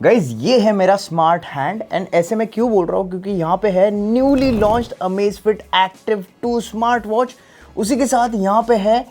Guys ये है मेरा स्मार्ट हैंड एंड ऐसे मैं क्यों बोल रहा हूँ क्योंकि यहाँ पे है newly launched Amazfit active 2 smart watch. उसी के साथ यहाँ पे है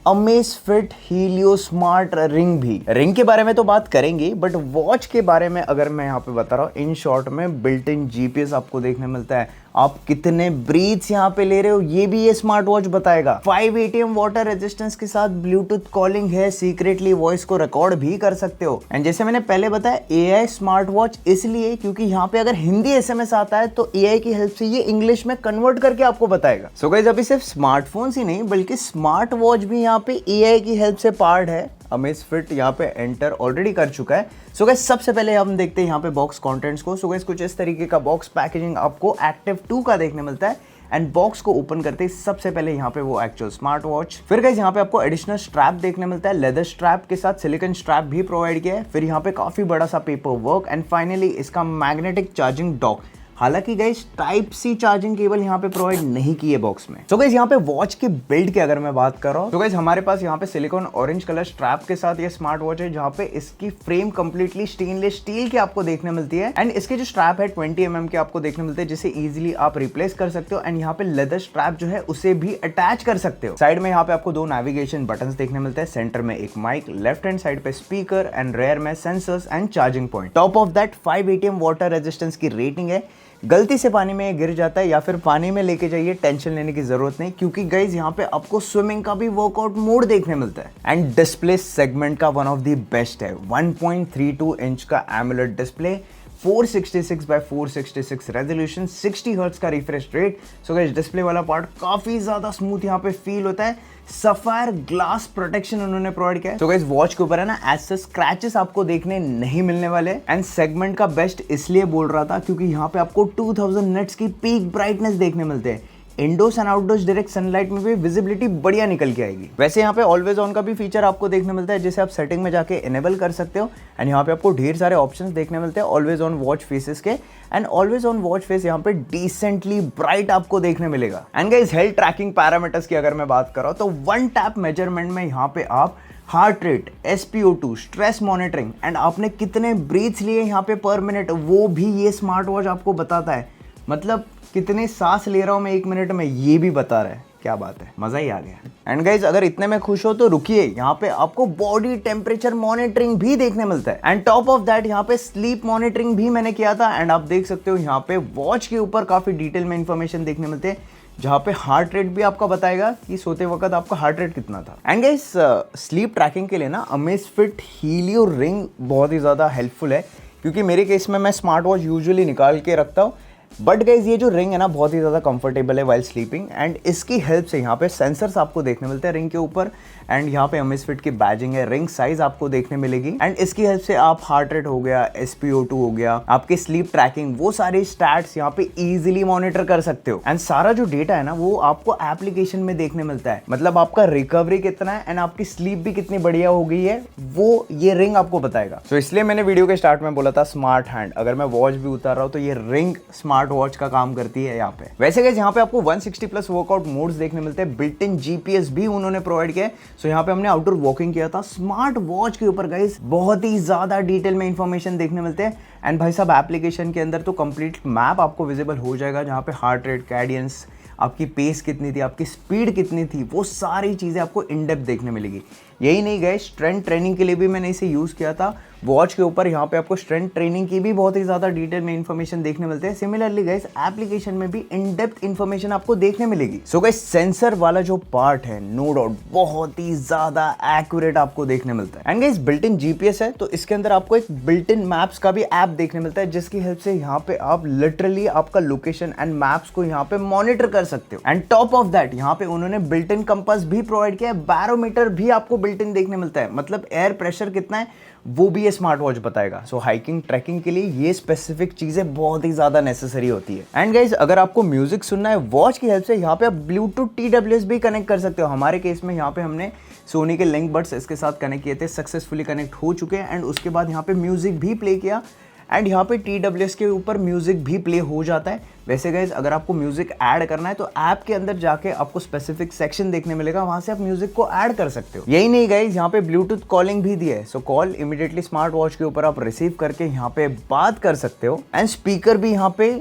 अमेजफिट हीलियो स्मार्ट रिंग भी। रिंग के बारे में तो बात करेंगे बट वॉच के बारे में अगर मैं यहाँ पे बता रहा हूँ इन शॉर्ट में बिल्ट इन जीपीएस आपको देखने मिलता है। आप कितने ब्रीथ्स यहाँ पे ले रहे हो ये भी ये स्मार्ट वॉच बताएगा। 5 ATM वाटर रेजिस्टेंस के साथ ब्लूटूथ कॉलिंग है, सीक्रेटली वॉइस को रिकॉर्ड भी कर सकते हो। एंड जैसे मैंने पहले बताया AI स्मार्ट वॉच इसलिए क्योंकि यहाँ पे अगर हिंदी SMS आता है तो AI की हेल्प से ये इंग्लिश में कन्वर्ट करके आपको बताएगा। सो गाइस अभी सिर्फ स्मार्टफोन्स ही नहीं बल्कि स्मार्ट वॉच भी यहाँ पे AI की हेल्प से पार्ट है। अमेजफिट यहाँ पे एंटर ऑलरेडी कर चुका है। सो गाइस सबसे पहले हम देखते हैं यहाँ पे बॉक्स कंटेंट्स को। सो गाइस कुछ इस तरीके का बॉक्स पैकेजिंग आपको एक्टिव 2 का देखने मिलता है। एंड बॉक्स को ओपन करते ही सबसे पहले यहाँ पे वो एक्चुअल स्मार्ट वॉच, फिर गाइस यहाँ पे आपको एडिशनल स्ट्रैप देखने मिलता है। लेदर स्ट्रैप के साथ सिलिकॉन स्ट्रैप भी प्रोवाइड किया है। फिर यहाँ पे काफी बड़ा सा पेपर वर्क एंड फाइनली इसका मैग्नेटिक चार्जिंग डॉक। हालांकि guys type C charging cable यहाँ पे प्रोवाइड नहीं की है बॉक्स में। सो गाइस यहाँ पे वॉच के बिल्ड की अगर मैं बात कर रहा हूँ तो गाइस हमारे पास यहाँ पे सिलिकॉन ऑरेंज कलर स्ट्रैप के साथ ये स्मार्ट वॉच है जहाँ पे इसकी फ्रेम कंप्लीटली स्टेनलेस स्टील की आपको देखने मिलती है। एंड इसके जो स्ट्रैप है 20 mm के आपको देखने मिलते हैं जिसे इजिली आप रिप्लेस कर सकते हो। एंड यहाँ पे लेदर स्ट्रैप जो है उसे भी अटैच कर सकते हो। साइड में यहाँ पे आपको 2 नेविगेशन बटन देखने मिलते हैं, सेंटर में एक माइक, लेफ्ट हैंड साइड पे स्पीकर एंड रेयर में sensors and charging point. Top of that 5 ATM water resistance की रेटिंग है। गलती से पानी में गिर जाता है या फिर पानी में लेके जाइए, टेंशन लेने की जरूरत नहीं क्योंकि गाइज यहाँ पे आपको स्विमिंग का भी वर्कआउट मोड देखने मिलता है। एंड डिस्प्ले सेगमेंट का वन ऑफ द बेस्ट है। 1.32 इंच का AMOLED display, 466 by 466 resolution, 60 hertz का refresh rate. So guys display वाला पार्ट काफी ज्यादा स्मूथ यहाँ पे फील होता है। सफायर ग्लास प्रोटेक्शन उन्होंने प्रोवाइड किया है। तो गाइस वॉच के ऊपर है ना ऐसे स्क्रैचेस आपको देखने नहीं मिलने वाले। एंड सेगमेंट का बेस्ट इसलिए बोल रहा था क्योंकि यहाँ पे आपको 2000 निट्स की पीक ब्राइटनेस देखने मिलते हैं। Indoors and outdoors direct sunlight में भी विजिबिलिटी बढ़िया निकल के आएगी। वैसे यहाँ पे ऑलवेज ऑन का भी फीचर आपको देखने मिलता है जिसे आप सेटिंग में जाके इनेबल कर सकते हो। एंड यहाँ पे आपको ढेर सारे ऑप्शंस देखने मिलते हैं ऑलवेज ऑन वॉच फेसेस के। And always on watch face यहाँ पे डिसेंटली ब्राइट आपको देखने मिलेगा। And guys health trekking parameters की अगर मैं बात कर रहा हूँ तो 1 टैप मेजरमेंट में यहाँ पे आप heart rate, SpO2, stress monitoring and आपने कितने ब्रीथ्स लिए यहाँ पे पर मिनट वो भी ये स्मार्ट वॉच आपको बताता है। मतलब कितने सांस ले रहा हूं मैं 1 मिनट में ये भी बता रहा है। क्या बात है, मजा ही आ गया। एंड गाइज अगर इतने में खुश हो तो रुकिए, यहाँ पे आपको बॉडी टेम्परेचर मॉनिटरिंग भी देखने मिलता है। एंड टॉप ऑफ दैट यहाँ पे स्लीप मॉनिटरिंग भी मैंने किया था। एंड आप देख सकते हो यहाँ पे वॉच के ऊपर काफी डिटेल में इंफॉर्मेशन देखने मिलते हैं जहाँ पे हार्ट रेट भी आपका बताएगा कि सोते वक्त आपका हार्ट रेट कितना था। एंड गाइस स्लीप ट्रैकिंग के लिए ना अमेजफिट हीलियो रिंग बहुत ही ज्यादा हेल्पफुल है क्योंकि मेरे केस में मैं स्मार्ट वॉच यूजुअली निकाल के रखता हूँ बट गाइज ये जो रिंग है ना बहुत ही ज़्यादा कंफर्टेबल है वाइल स्लीपिंग। एंड इसकी हेल्प से यहाँ पे सेंसर्स आपको देखने मिलते हैं रिंग के ऊपर। एंड यहाँ पे अमेजफिट की बैजिंग है, रिंग साइज आपको देखने मिलेगी। एंड इसकी हेल्प से आप हार्ट रेट हो गया, SpO2 हो गया, आपके स्लीप ट्रैकिंग, वो सारे स्टैट्स यहाँ पे इजीली मॉनिटर कर सकते हो। एंड सारा जो डेटा है ना वो आपको एप्लीकेशन में देखने मिलता है। मतलब आपका रिकवरी कितना है एंड आपकी स्लीप भी कितनी बढ़िया हो गई है वो ये रिंग आपको बताएगा। तो इसलिए मैंने वीडियो के स्टार्ट में बोला था स्मार्ट हैंड। अगर मैं वॉच भी उतार रहा हूँ तो ये रिंग स्मार्ट वॉच का काम करती है यहाँ पे। वैसे गाइस यहाँ पे आपको 160+ वर्कआउट मोड्स देखने मिलते हैं। बिल्ट इन GPS भी उन्होंने प्रोवाइड किया है। सो यहाँ पे हमने आउटडोर वॉकिंग किया था। स्मार्ट वॉच के ऊपर गाइस बहुत ही ज्यादा डिटेल में इंफॉर्मेशन देखने मिलते हैं। एंड भाई साहब एप्लीकेशन के अंदर तो कंप्लीट मैप आपको विजिबल हो जाएगा जहाँ पे हार्ट रेट, कैडियंस, आपकी पेस कितनी थी, आपकी स्पीड कितनी थी, वो सारी चीज़ें आपको इन डेप्थ देखने मिलेगी। यही नहीं गए, स्ट्रेंथ ट्रेनिंग के लिए भी मैंने इसे यूज़ किया था। वॉच के ऊपर यहाँ पे आपको स्ट्रेंथ ट्रेनिंग की भी बहुत ही ज़्यादा डिटेल में इंफॉर्मेशन देखने मिलते हैं। सिमिलरली गाइस एप्लीकेशन में भी इन डेप्थ इंफॉर्मेशन आपको देखने मिलेगी। सो गाइस सेंसर वाला जो पार्ट है नो डाउट बहुत ही ज़्यादा एक्यूरेट आपको देखने मिलता है। And guys built in GPS है तो इसके अंदर आपको एक बिल्ट इन मैप्स का भी ऐप देखने मिलता है जिसकी हेल्प से यहाँ पे आप लिटरली आपका लोकेशन एंड मैप्स को यहाँ पे मॉनिटर कर सकते हो। एंड टॉप ऑफ दैट यहाँ पे उन्होंने बिल्ट इन कंपास भी प्रोवाइड किया है। बैरोमीटर भी आपको बिल्ट इन देखने मिलता है, मतलब एयर प्रेशर कितना है वो भी ये स्मार्ट वॉच बताएगा। सो हाइकिंग ट्रैकिंग के लिए ये स्पेसिफिक चीजें बहुत ही ज्यादा नेसेसरी होती है। एंड गाइज अगर आपको म्यूजिक सुनना है वॉच की हेल्प से यहाँ पे आप ब्लूटूथ TWS भी कनेक्ट कर सकते हो। हमारे केस में यहाँ पे हमने सोनी के लिंक बड्स इसके साथ कनेक्ट किए थे, सक्सेसफुली कनेक्ट हो चुके हैं। एंड उसके बाद यहाँ पे म्यूजिक भी प्ले किया एंड यहाँ पे TWS के ऊपर म्यूजिक भी प्ले हो जाता है। वैसे गाइज अगर आपको म्यूजिक ऐड करना है तो ऐप के अंदर जाके आपको स्पेसिफिक सेक्शन देखने मिलेगा, वहां से आप म्यूजिक को ऐड कर सकते हो। यही नहीं गाइज, यहाँ पे ब्लूटूथ कॉलिंग भी दिया है। सो कॉल इमीडिएटली स्मार्ट वॉच के ऊपर आप रिसीव करके यहाँ पे बात कर सकते हो। एंड स्पीकर भी यहाँ पे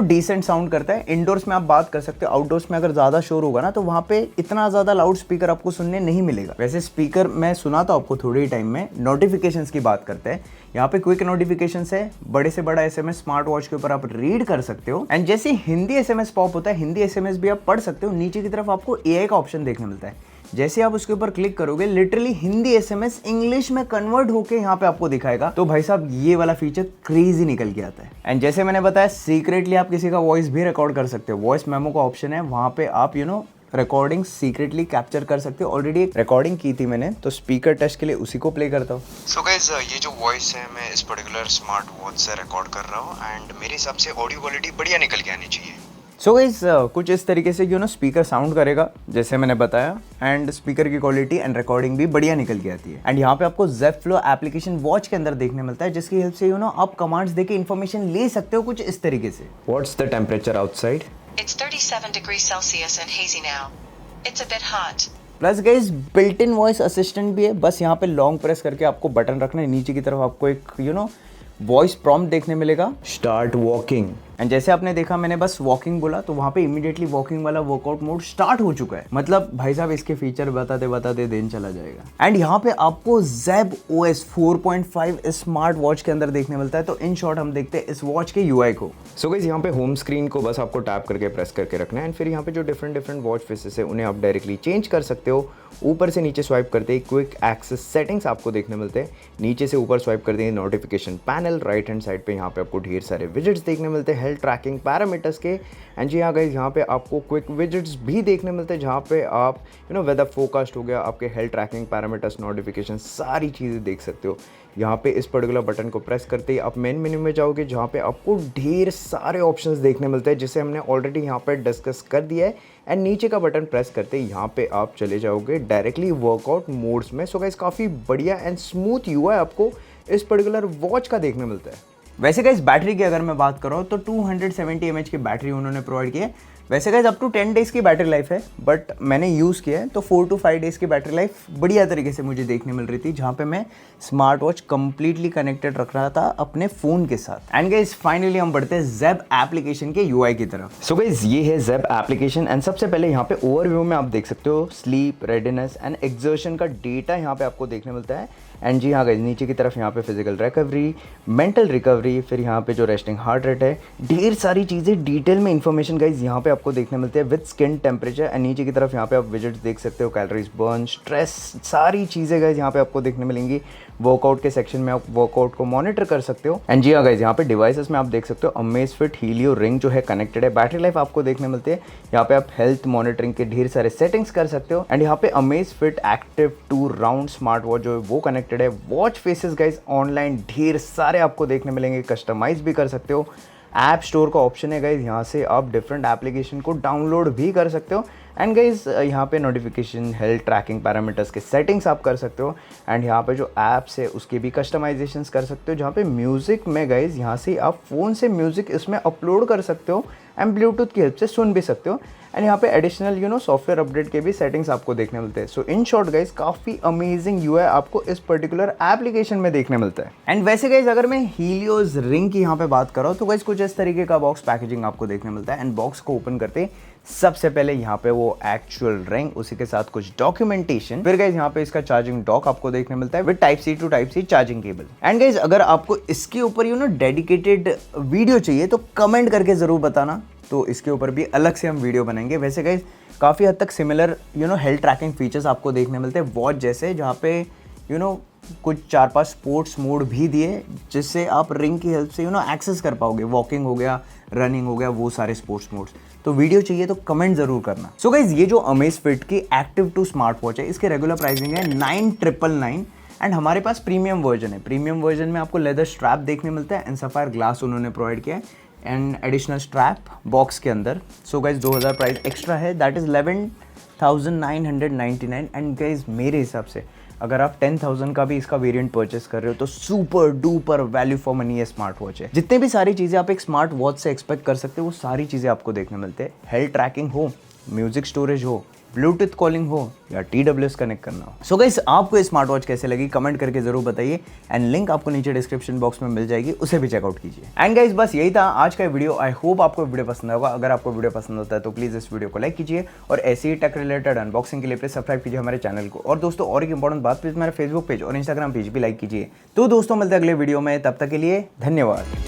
डिसेंट साउंड करता है। इंडोर्स में आप बात कर सकते हो, आउटडोर्स में अगर ज्यादा शोर होगा ना तो वहां पे इतना ज्यादा लाउड स्पीकर आपको सुनने नहीं मिलेगा। वैसे स्पीकर मैं सुनाता हूं आपको थोड़े ही टाइम में। नोटिफिकेशंस की बात करते हैं, यहाँ पे क्विक नोटिफिकेशंस है, बड़े से बड़ा एसएमएस स्मार्ट वॉच के ऊपर आप रीड कर सकते हो। एंड जैसे हिंदी एसएमएस पॉप होता है, हिंदी एसएमएस भी आप पढ़ सकते हो। नीचे की तरफ आपको एआई का ऑप्शन देखने मिलता है, जैसे आप उसके ऊपर क्लिक करोगे लिटरली हिंदी एसएमएस इंग्लिश में कन्वर्ट होके यहाँ पे आपको दिखाएगा। तो भाई साहब ये वाला फीचर क्रेजी निकल के आता है। एंड जैसे मैंने बताया सीक्रेटली आप किसी का वॉइस भी रिकॉर्ड कर सकते हो। वॉइस मेमो का ऑप्शन है, वहां पे आप रिकॉर्डिंग सीक्रेटली कैप्चर कर सकते हो। ऑलरेडी एक रिकॉर्डिंग की थी मैंने, तो स्पीकर टेस्ट के लिए उसी को प्ले करता हूँ। सो गाइस ये जो वॉइस है मैं इस पर्टिकुलर स्मार्ट वॉच से रिकॉर्ड कर रहा हूँ एंड मेरे हिसाब से ऑडियो क्वालिटी बढ़िया निकल के आनी चाहिए। सो गाइस कुछ इस तरीके से स्पीकर साउंड करेगा जैसे मैंने बताया। एंड स्पीकर की क्वालिटी एंड रिकॉर्डिंग भी बढ़िया निकल के आती है। एंड यहाँ पे आपको ज़ेप फ्लो एप्लीकेशन वॉच के अंदर देखने मिलता है, जिसकी हेल्प से आप कमांड्स देके इन्फॉर्मेशन ले सकते हो कुछ इस तरीके से। What's the temperature outside? It's 37 degrees Celsius and hazy now. It's a bit hot. Plus guys built in voice assistant भी है। बस यहाँ पे लॉन्ग प्रेस करके आपको बटन रखना है, नीचे की तरफ आपको एक वॉइस प्रॉम्प्ट देखने मिलेगा, स्टार्ट वॉकिंग। एंड जैसे आपने देखा मैंने बस वॉकिंग बोला तो वहां पे इमीडिएटली वॉकिंग वाला वर्कआउट मोड स्टार्ट हो चुका है। मतलब भाई साहब इसके फीचर बताते बताते दिन चला जाएगा। एंड यहाँ पे आपको ज़ेब OS 4.5 स्मार्ट वॉच के अंदर देखने मिलता है। तो इन शॉर्ट हम देखते हैं इस वॉच के UI को। सो गाइस यहाँ पे होम स्क्रीन को बस आपको टैप करके प्रेस करके रखना है एंड फिर यहाँ पे जो डिफरेंट वॉच फेसेस है उन्हें आप डायरेक्टली चेंज कर सकते हो। ऊपर से नीचे स्वाइप करते ही क्विक एक्सेस सेटिंग्स आपको देखने मिलते हैं, नीचे से ऊपर स्वाइप करते ही notification panel, right hand side पे यहाँ पे आपको ढेर सारे विजेट्स देखने मिलते हैं हेल्थ ट्रैकिंग पैरामीटर्स के। एंड जी हाँ गाइस यहाँ पे आपको क्विक विजेट्स भी देखने मिलते हैं, जहाँ पे आप वेदर फोरकास्ट हो गया, आपके हेल्थ ट्रैकिंग पैरामीटर्स, नोटिफिकेशन, सारी चीज़ें देख सकते हो। यहाँ पे इस पर्टिकुलर बटन को प्रेस करते ही आप मेन मेन्यू में जाओगे, जहाँ पे आपको ढेर सारे ऑप्शंस देखने मिलते हैं, जिसे हमने ऑलरेडी यहाँ पे डिस्कस कर दिया है। एंड नीचे का बटन प्रेस करते ही यहाँ पे आप चले जाओगे डायरेक्टली वर्कआउट मोड्स में। सो गाइस काफ़ी बढ़िया एंड स्मूथ UI आपको इस पर्टिकुलर वॉच का देखने मिलता है। वैसे गाइस बैटरी की अगर मैं बात करूँ तो 270 mAh की बैटरी उन्होंने प्रोवाइड की है। वैसे गाइस अप टू 10 डेज़ की बैटरी लाइफ है, बट मैंने यूज़ किया है तो 4 to 5 डेज़ की बैटरी लाइफ बढ़िया तरीके से मुझे देखने मिल रही थी, जहाँ पे मैं स्मार्ट वॉच कंप्लीटली कनेक्टेड रख रहा था अपने फ़ोन के साथ। एंड गाइस फाइनली हम बढ़ते हैं ज़ेब एप्लीकेशन के UI की तरफ। सो गाइस ये है ज़ेब एप्लीकेशन एंड सबसे पहले यहाँ पे ओवरव्यू में आप देख सकते हो स्लीप, रेडिनेस एंड एक्सर्शन का डेटा यहाँ पे आपको देखने मिलता है। एंड जी हाँ गाइस नीचे की तरफ यहाँ पे फिजिकल रिकवरी, मेंटल रिकवरी, फिर यहाँ पे जो रेस्टिंग हार्ट रेट है, ढेर सारी चीज़ें डिटेल में इन्फॉर्मेशन गाइस यहाँ पे आपको देखने मिलते हैं विद स्किन टेम्परेचर। एंड नीचे की तरफ यहाँ पे आप विजेट्स देख सकते हो, कैलोरीज बर्न, स्ट्रेस, सारी चीज़ें गाइस यहाँ पे आपको देखने मिलेंगी। वर्कआउट के सेक्शन में आप वर्कआउट को मॉनिटर कर सकते हो। एंड जी हाँ गाइस यहाँ पे डिवाइसेस में आप देख सकते हो अमेज़फिट हीलियो रिंग जो है कनेक्टेड है, बैटरी लाइफ आपको देखने मिलती है। यहाँ पे आप हेल्थ मॉनिटरिंग के ढेर सारे सेटिंग्स कर सकते हो। एंड यहाँ पे Amazfit active 2 round smart watch जो है वो कनेक्टेड है। वॉच फेसेस गाइस ऑनलाइन ढेर सारे आपको देखने मिलेंगे, कस्टमाइज भी कर सकते हो। ऐप स्टोर का ऑप्शन है गाइज, यहाँ से आप डिफरेंट एप्लीकेशन को डाउनलोड भी कर सकते हो। एंड गाइज यहाँ पे नोटिफिकेशन, हेल्थ ट्रैकिंग पैरामीटर्स के सेटिंग्स आप कर सकते हो। एंड यहाँ पे जो ऐप्स है उसके भी कस्टमाइजेशंस कर सकते हो, जहाँ पे म्यूज़िक में गाइज यहाँ से आप फ़ोन से म्यूज़िक इसमें अपलोड कर सकते हो एंड ब्लूटूथ की हेल्प से सुन भी सकते हो। एंड यहाँ पे एडिशनल सॉफ्टवेयर अपडेट के भी सेटिंग्स आपको देखने मिलते हैं। सो इन शॉर्ट गाइज काफ़ी अमेजिंग UI आपको इस पर्टिकुलर एप्लीकेशन में देखने मिलता है। एंड वैसे गाइज अगर मैं हीलियोज रिंग की यहाँ पे बात कर रहा हूँ तो गाइज कुछ इस तरीके का बॉक्स पैकेजिंग आपको देखने मिलता है। एंड बॉक्स को ओपन करते सबसे पहले यहाँ पे वो एक्चुअल रिंग, उसी के साथ कुछ डॉक्यूमेंटेशन, फिर गाइज यहाँ पे इसका चार्जिंग डॉक आपको देखने मिलता है with Type-C to Type-C charging cable. And guys अगर आपको इसके ऊपर डेडिकेटेड वीडियो चाहिए तो कमेंट करके जरूर बताना, तो इसके ऊपर भी अलग से हम वीडियो बनाएंगे। वैसे गाइज काफ़ी हद तक सिमिलर हेल्थ ट्रैकिंग फीचर्स आपको देखने मिलते हैं वॉच जैसे, जहाँ पे कुछ 4-5 स्पोर्ट्स मोड भी दिए, जिससे आप रिंग की हेल्प से एक्सेस कर पाओगे। वॉकिंग हो गया, रनिंग हो गया, वो सारे स्पोर्ट्स मोड्स। तो वीडियो चाहिए तो कमेंट जरूर करना। सो गाइज ये जो अमेज़फिट की एक्टिव 2 स्मार्ट वॉच है, इसके रेगुलर प्राइसिंग है 9,999। एंड हमारे पास प्रीमियम वर्जन है। प्रीमियम वर्जन में आपको लेदर स्ट्रैप देखने मिलता है एंड सफायर ग्लास उन्होंने प्रोवाइड किया है एंड एडिशनल स्ट्रैप बॉक्स के अंदर। सो गाइज 2000 प्राइस एक्स्ट्रा है, दैट इज़ 11,999। एंड गाइज मेरे हिसाब से अगर आप 10,000 का भी इसका वेरिएंट परचेस कर रहे हो तो super duper value for money ये स्मार्ट वॉच है। जितने भी सारी चीज़ें आप एक स्मार्ट वॉच से एक्सपेक्ट कर सकते हो वो सारी चीज़ें आपको देखने मिलते हैं। हेल्थ ट्रैकिंग हो, म्यूजिक स्टोरेज हो, ब्लूटूथ कॉलिंग हो या TWS कनेक्ट करना हो। सो गाइस, आपको ये स्मार्ट वॉच कैसे लगी कमेंट करके जरूर बताइए एंड लिंक आपको नीचे डिस्क्रिप्शन बॉक्स में मिल जाएगी, उसे भी चेकआउट कीजिए। एंड गाइस, बस यही था आज का वीडियो। आई होप आपको वीडियो पसंद होगा। अगर आपको वीडियो पसंद होता है तो प्लीज़ इस वीडियो को लाइक कीजिए और ऐसे ही टेक रिलेटेड अनबॉक्सिंग के लिए प्लीज सब्सक्राइब कीजिए हमारे चैनल को। और दोस्तों, और एक इंपॉर्टेंट बात, प्लीज मेरा फेसबुक पेज और इंस्टाग्राम पेज भी लाइक कीजिए। तो दोस्तों, मिलते हैं अगले वीडियो में, तब तक के लिए धन्यवाद।